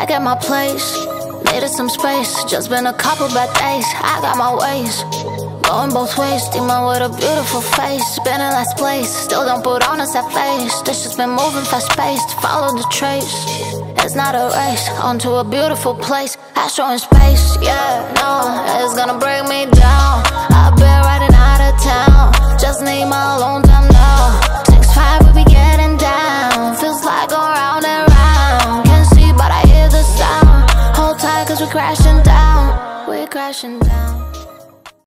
back at my place. Needed some space, just been a couple bad days. I got my ways, going both ways. Demon with a beautiful face, been in last place. Still don't put on a sad face. This just been moving fast-paced, follow the trace. It's not a race, onto a beautiful place. Astro in space, yeah, no, it's gonna break me down. I've been riding out of town, just need my alone time now. 6'5", we be getting down, feels like going round and round. Can't see but I hear the sound, hold tight cause we're crashing down, we're crashing down.